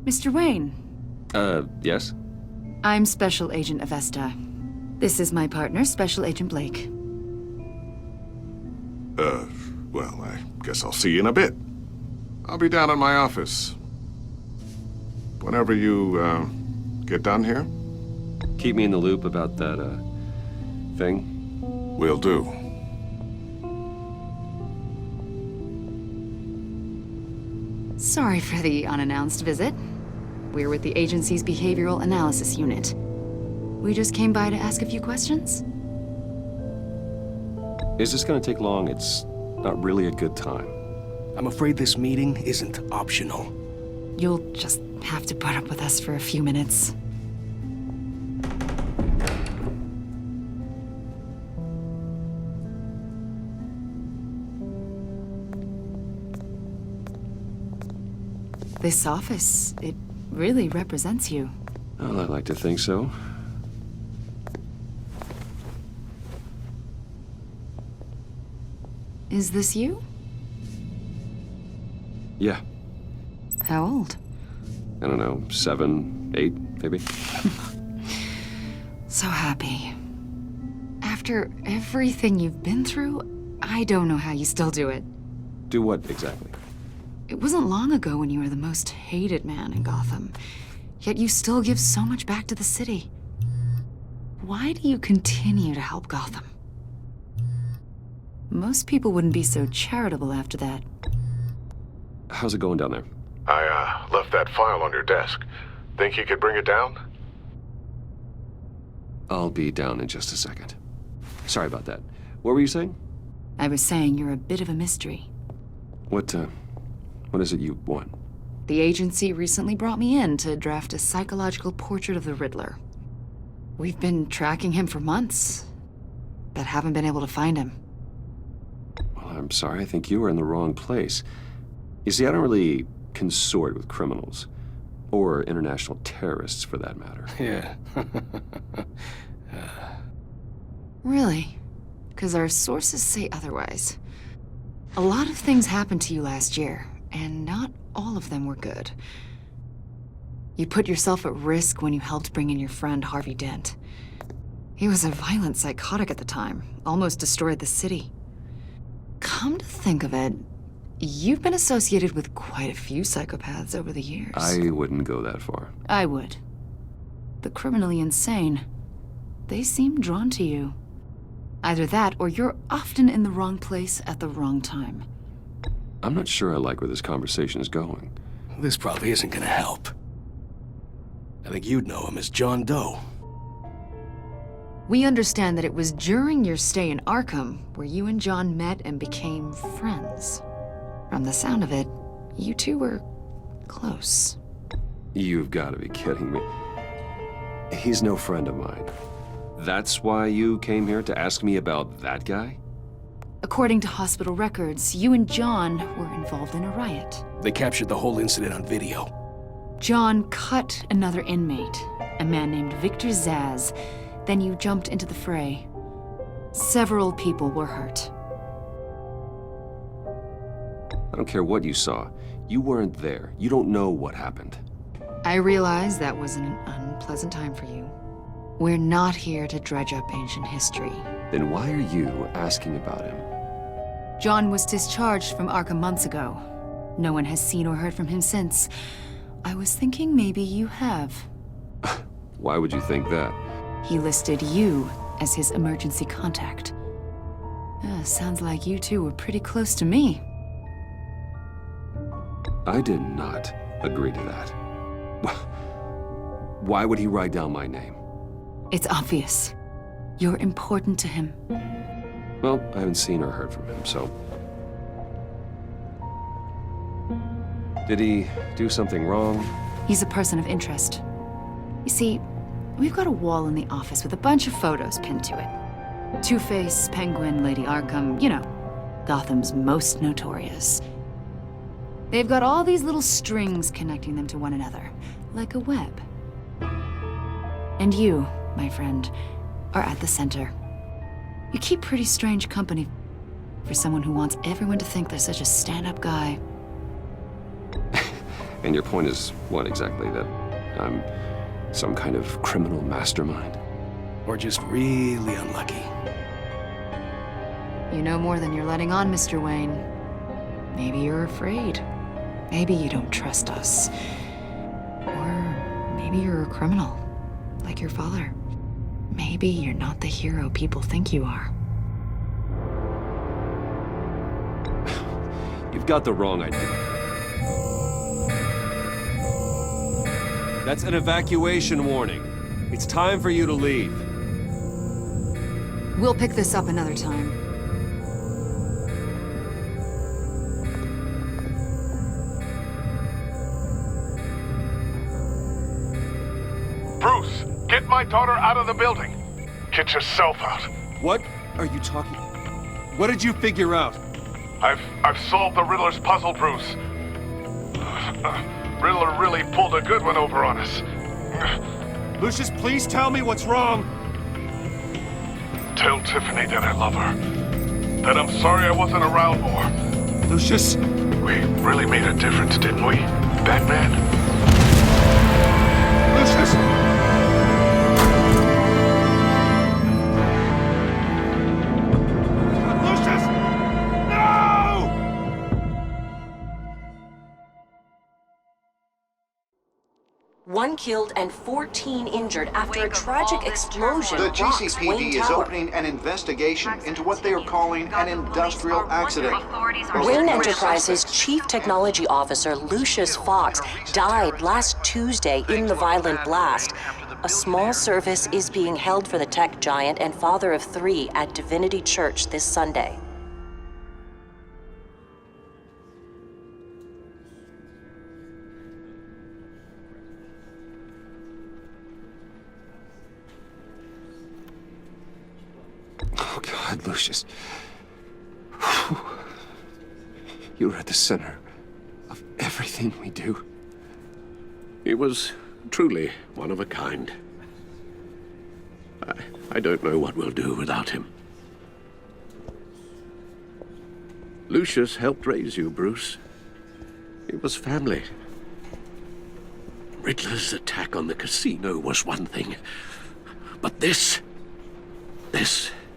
Mr. Wayne. Yes? I'm Special Agent Avesta. This is my partner, Special Agent Blake. Well, I guess I'll see you in a bit. I'll be down in my office. Whenever you, get done here, Keep me in the loop about that, thing. will do. Sorry for the unannounced visit. We're with the agency's Behavioral Analysis Unit. We just came by to ask a few questions. Is this gonna take long? It's not really a good time. I'm afraid this meeting isn't optional. You'll just have to put up with us for a few minutes. This office, it really represents you. Well, I'd like to think so. Is this you? Yeah. How old? I don't know, 7, 8, maybe? So happy. After everything you've been through, I don't know how you still do it. Do what exactly? It wasn't long ago when you were the most hated man in Gotham, yet you still give so much back to the city. Why do you continue to help Gotham? Most people wouldn't be so charitable after that. How's it going down there? I, left that file on your desk. Think you could bring it down? I'll be down in just a second. Sorry about that. What were you saying? I was saying you're a bit of a mystery. What is it you want? The agency recently brought me in to draft a psychological portrait of the Riddler. We've been tracking him for months, but haven't been able to find him. Well, I'm sorry. I think you were in the wrong place. You see, I don't really consort with criminals. Or international terrorists, for that matter. Yeah. Really? Because our sources say otherwise. A lot of things happened to you last year, and not all of them were good. You put yourself at risk when you helped bring in your friend Harvey Dent. He was a violent psychotic at the time, almost destroyed the city. Come to think of it, you've been associated with quite a few psychopaths over the years. I wouldn't go that far. I would. The criminally insane. They seem drawn to you. Either that, or you're often in the wrong place at the wrong time. I'm not sure I like where this conversation is going. This probably isn't gonna help. I think you'd know him as John Doe. We understand that it was during your stay in Arkham where you and John met and became friends. From the sound of it, you two were close. You've got to be kidding me. He's no friend of mine. That's why you came here to ask me about that guy? According to hospital records, you and John were involved in a riot. They captured the whole incident on video. John cut another inmate, a man named Victor Zsasz. Then you jumped into the fray. Several people were hurt. I don't care what you saw. You weren't there. You don't know what happened. I realize that was an unpleasant time for you. We're not here to dredge up ancient history. Then why are you asking about him? John was discharged from Arkham months ago. No one has seen or heard from him since. I was thinking maybe you have. Why would you think that? He listed you as his emergency contact. Sounds like you two were pretty close to me. I did not agree to that. Why would he write down my name? It's obvious. You're important to him. Well, I haven't seen or heard from him, so... Did he do something wrong? He's a person of interest. You see, we've got a wall in the office with a bunch of photos pinned to it. Two-Face, Penguin, Lady Arkham, you know, Gotham's most notorious. They've got all these little strings connecting them to one another, like a web. And you, my friend, are at the center. You keep pretty strange company for someone who wants everyone to think they're such a stand-up guy. And your point is what exactly? That I'm some kind of criminal mastermind? Or just really unlucky. You know more than you're letting on, Mr. Wayne. Maybe you're afraid. Maybe you don't trust us. Or maybe you're a criminal, like your father. Maybe you're not the hero people think you are. You've got the wrong idea. That's an evacuation warning. It's time for you to leave. We'll pick this up another time. Bruce, get my daughter out of the building. Get yourself out. What are you talking? What did you figure out? I've solved the Riddler's puzzle, Bruce. Riddler really pulled a good one over on us. Lucius, please tell me what's wrong. Tell Tiffany that I love her. That I'm sorry I wasn't around more. Lucius? We really made a difference, didn't we, Batman? Lucius! Lucius! No! One killed and 14 injured after a tragic explosion The rocks GCPD Wayne is Tower. opening an investigation into what they are calling an industrial accident. Wayne Enterprises Chief Technology Officer Lucius Fox died last Tuesday in the violent blast. A small service is being held for the tech giant and father of 3 at Divinity Church this Sunday. Oh, God, Lucius. You were at the center of everything we do. He was truly one of a kind. I don't know what we'll do without him. Lucius helped raise you, Bruce. It was family. Riddler's attack on the casino was one thing, but this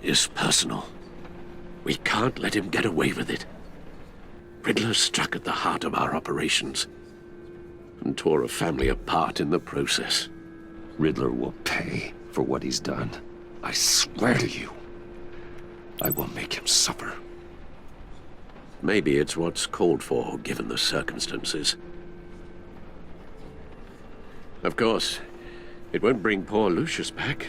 is personal. We can't let him get away with it. Riddler struck at the heart of our operations and tore a family apart in the process. Riddler will pay for what he's done. I swear to you, I will make him suffer. Maybe it's what's called for, given the circumstances. Of course, it won't bring poor Lucius back.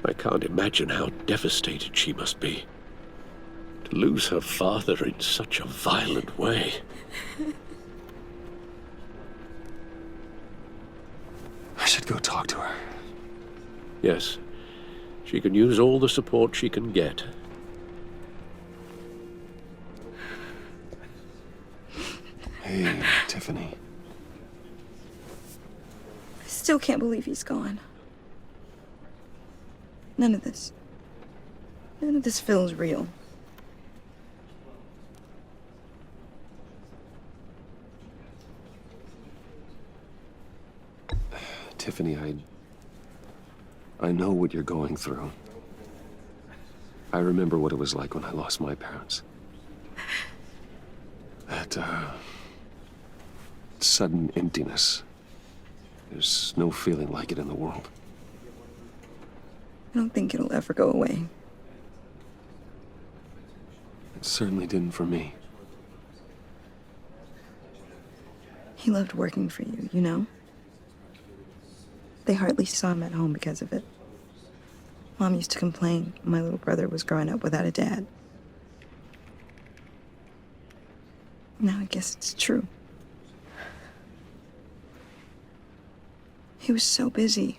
I can't imagine how devastated she must be. To lose her father in such a violent way. I should go talk to her. Yes, she can use all the support she can get. Hey, Tiffany. I still can't believe he's gone. None of this feels real. Tiffany, I know what you're going through. I remember what it was like when I lost my parents. That, sudden emptiness. There's no feeling like it in the world. I don't think it'll ever go away. It certainly didn't for me. He loved working for you, you know? They hardly saw him at home because of it. Mom used to complain my little brother was growing up without a dad. Now I guess it's true. He was so busy.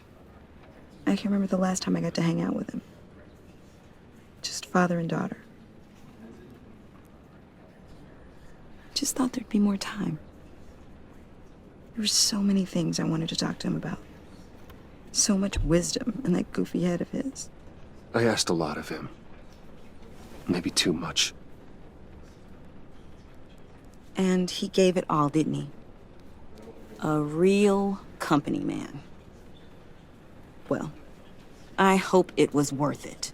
I can't remember the last time I got to hang out with him. Just father and daughter. Just thought there'd be more time. There were so many things I wanted to talk to him about. So much wisdom in that goofy head of his. I asked a lot of him. Maybe too much. And he gave it all, didn't he? A real company man. Well, I hope it was worth it.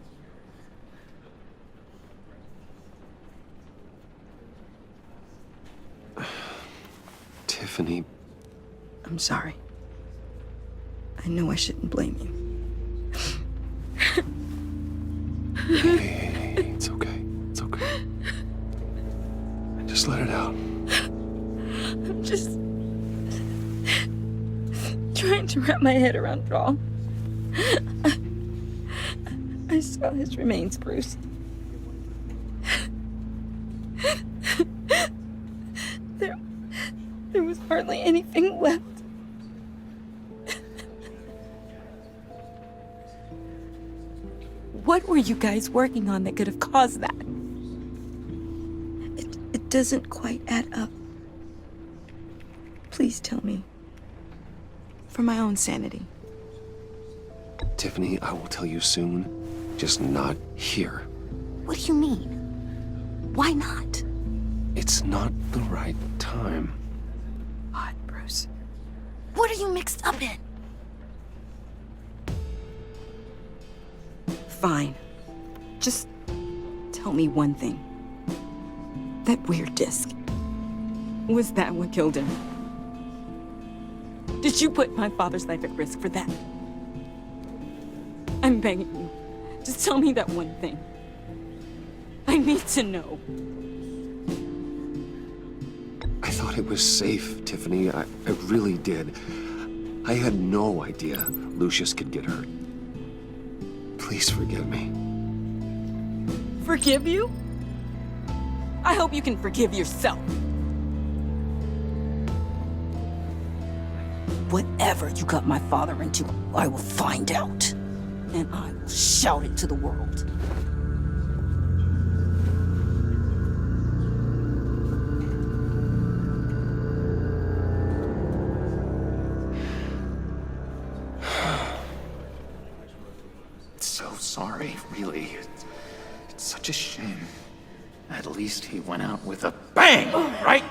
Tiffany, I'm sorry. I know I shouldn't blame you. hey, it's okay. It's okay. Just let it out. I'm just trying to wrap my head around it all. I saw his remains, Bruce. There was hardly anything left. What were you guys working on that could have caused that? It doesn't quite add up. Please tell me. For my own sanity. Tiffany, I will tell you soon. Just not here. What do you mean? Why not? It's not the right time. What, Bruce? What are you mixed up in? Fine. Just tell me one thing. That weird disc. Was that what killed him? Did you put my father's life at risk for that? I'm begging you. Just tell me that one thing. I need to know. I thought it was safe, Tiffany. I really did. I had no idea Lucius could get hurt. Please forgive me. Forgive you? I hope you can forgive yourself. Whatever you got my father into, I will find out. And I will shout it to the world. So sorry, really. It's such a shame. At least he went out with a bang, right?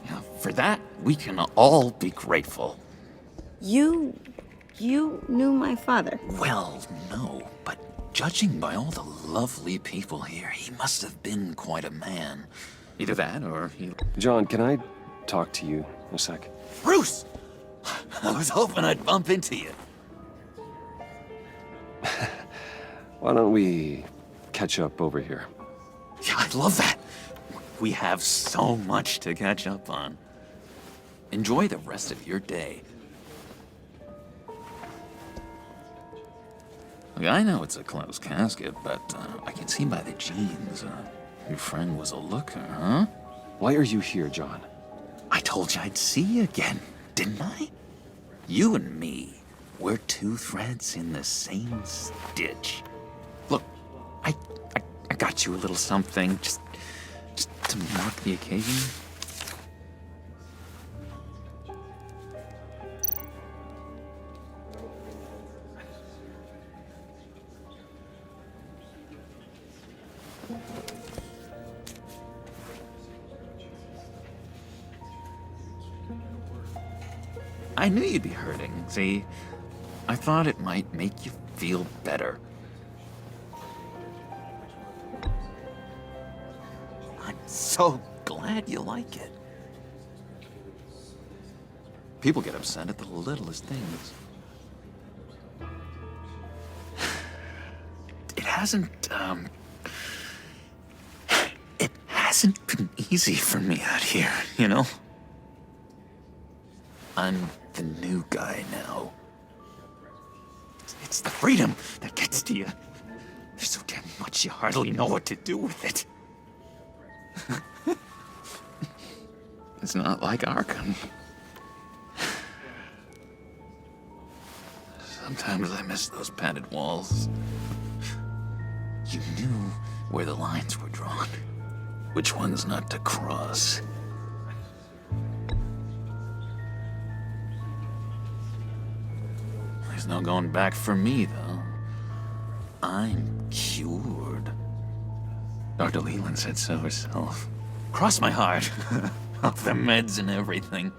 Yeah, for that, we can all be grateful. You knew my father. Well, no, but judging by all the lovely people here, he must have been quite a man. Either that or he... John, can I talk to you a sec? Bruce! I was hoping I'd bump into you. Why don't we catch up over here? Yeah, I'd love that. We have so much to catch up on. Enjoy the rest of your day. Look, I know it's a closed casket, but I can see by the jeans, your friend was a looker, huh? Why are you here, John? I told you I'd see you again, didn't I? You and me, we're two threads in the same stitch. Look, I got you a little something, just to mark the occasion. I knew you'd be hurting, see? I thought it might make you feel better. I'm so glad you like it. People get upset at the littlest things. It hasn't been easy for me out here, you know? I'm the new guy now. It's the freedom that gets to you. There's so damn much you hardly know what to do with it. It's not like Arkham. Sometimes I miss those padded walls. You knew where the lines were drawn, which ones not to cross. There's no going back for me, though. I'm cured. Dr. Leland said so herself. Cross my heart. Off the meds and everything.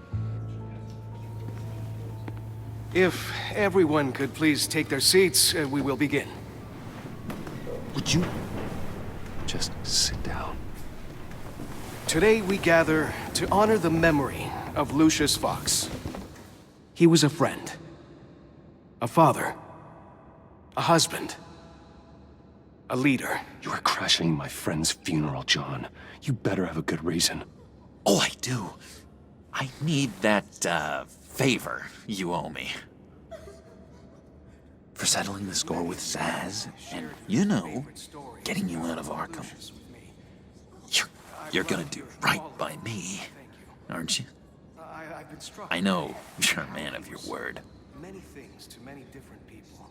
If everyone could please take their seats, we will begin. Would you just sit down? Today we gather to honor the memory of Lucius Fox. He was a friend, a father, a husband, a leader. You are crashing my friend's funeral, John. You better have a good reason. Oh, I do. I need that, favor you owe me. For settling the score with Zaz, and, you know, getting you out of Arkham. You're gonna do right by me, aren't you? I know you're a man of your word. Many things to many different people.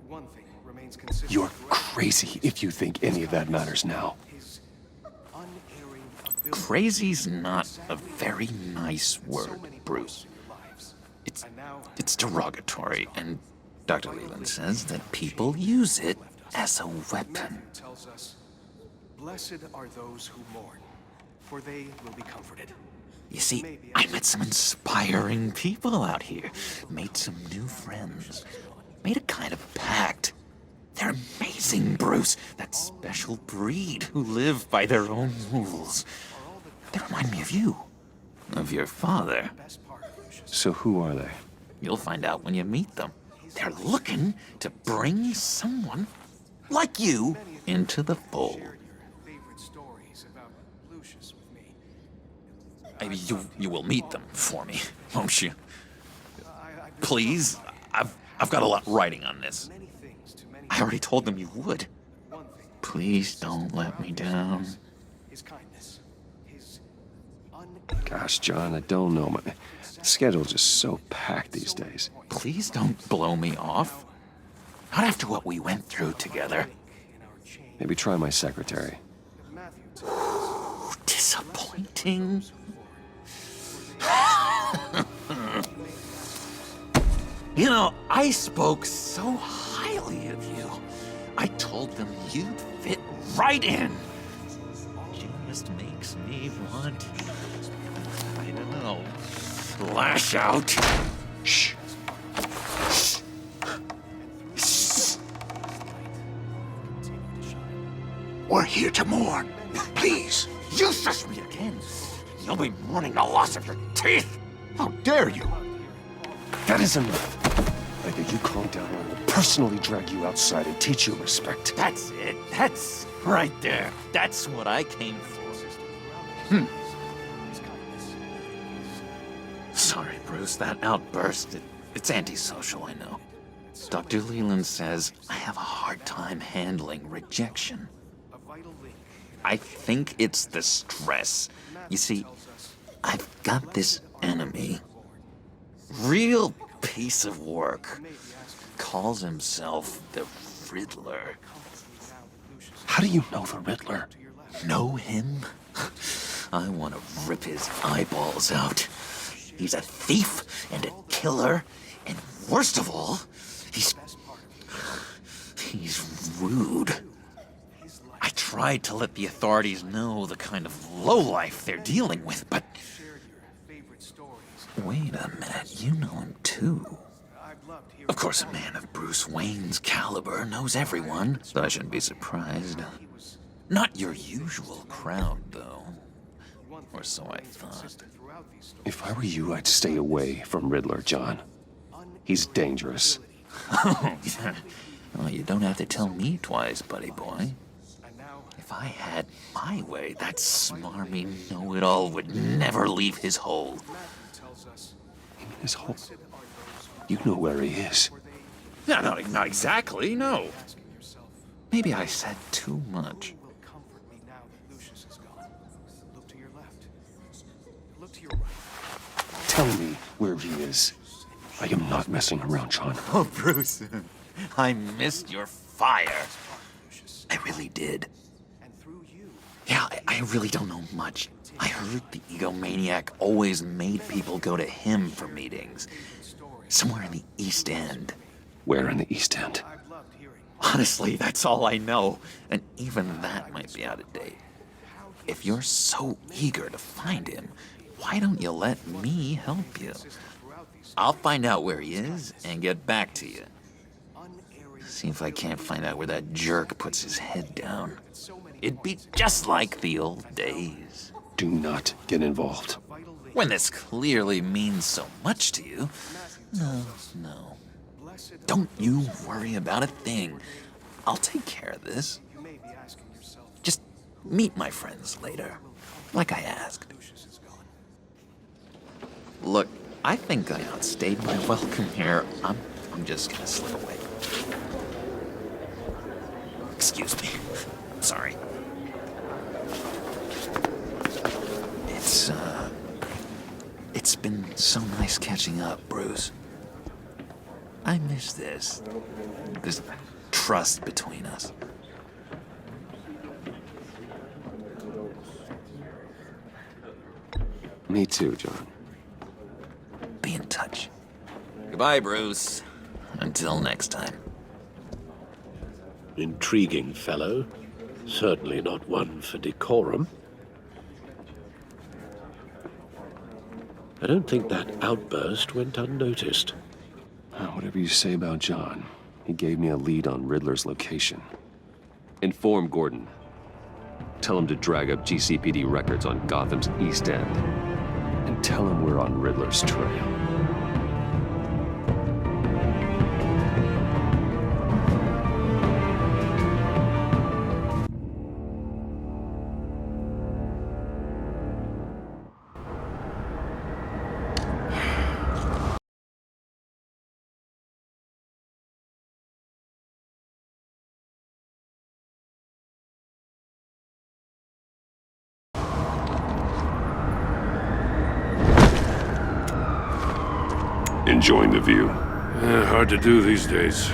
One thing remains consistent. You're crazy if you think any of that matters now. Crazy's not a very nice word, Bruce. It's derogatory, and Dr. Leland says that people use it as a weapon. Tells us, blessed are those who mourn, for they will be comforted. You see, I met some inspiring people out here. Made some new friends. Made a kind of pact. They're amazing, Bruce. That special breed who live by their own rules. They remind me of you. Of your father. So who are they? You'll find out when you meet them. They're looking to bring someone like you into the fold. Maybe you will meet them for me, won't you? Please, I've got a lot riding on this. I already told them you would. Please don't let me down. Gosh, John, I don't know. My schedule's just so packed these days. Please don't blow me off. Not after what we went through together. Maybe try my secretary. Disappointing. You know, I spoke so highly of you. I told them you'd fit right in. Just makes me want, I don't know, lash out. Shh. We're here to mourn. Please. You shush me again. You'll be mourning the loss of your teeth. How dare you? That is enough. Either you calm down or I will personally drag you outside and teach you respect. That's it. That's right there. That's what I came for. Sorry, Bruce. That outburst, it's antisocial, I know. Dr. Leland says I have a hard time handling rejection. I think it's the stress. You see, I've got this enemy. Real piece of work. Calls himself the Riddler. How do you know the Riddler? Know him? I want to rip his eyeballs out. He's a thief and a killer, and worst of all, he's rude. I tried to let the authorities know the kind of lowlife they're dealing with, but... Wait a minute, you know him too. Of course, a man of Bruce Wayne's caliber knows everyone, so I shouldn't be surprised. Not your usual crowd, though. Or so I thought. If I were you, I'd stay away from Riddler, John. He's dangerous. Oh, yeah. Well, you don't have to tell me twice, buddy boy. If I had my way, that smarmy know-it-all would never leave his hole. His hole? You know where he is. No, not exactly, no. Maybe I said too much. Tell me where he is. I am not messing around, John. Oh, Bruce, I missed your fire. I really did. Yeah, I really don't know much. I heard the egomaniac always made people go to him for meetings. Somewhere in the East End. Where in the East End? Honestly, that's all I know. And even that might be out of date. If you're so eager to find him, why don't you let me help you? I'll find out where he is and get back to you. See if I can't find out where that jerk puts his head down. It'd be just like the old days. Do not get involved. When this clearly means so much to you. No. Don't you worry about a thing. I'll take care of this. Just meet my friends later, like I asked. Look, I think I outstayed my welcome here. I'm just gonna slip away. Excuse me. Sorry. It's been so nice catching up, Bruce. I miss this trust between us. Me too, John. Be in touch. Goodbye, Bruce. Until next time. Intriguing fellow. Certainly not one for decorum. I don't think that outburst went unnoticed. Whatever you say about John, he gave me a lead on Riddler's location. Inform Gordon. Tell him to drag up GCPD records on Gotham's East End. And tell him we're on Riddler's trail. Enjoying the view? Hard to do these days.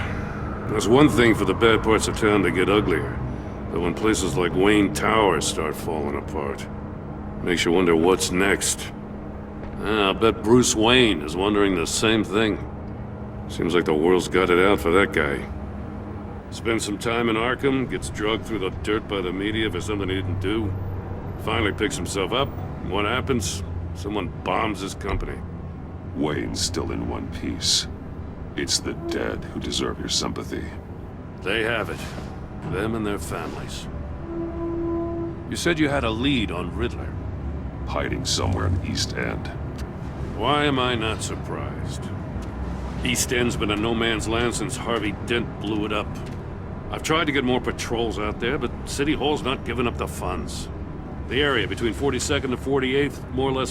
There's one thing for the bad parts of town to get uglier, but when places like Wayne Tower start falling apart, makes you wonder what's next. I'll bet Bruce Wayne is wondering the same thing. Seems like the world's got it out for that guy. Spends some time in Arkham, gets drugged through the dirt by the media for something he didn't do. Finally picks himself up, and what happens? Someone bombs his company. Wayne's still in one piece. It's the dead who deserve your sympathy. They have it. Them and their families. You said you had a lead on Riddler. Hiding somewhere in East End. Why am I not surprised? East End's been a no-man's land since Harvey Dent blew it up. I've tried to get more patrols out there, but City Hall's not giving up the funds. The area between 42nd and 48th, more or less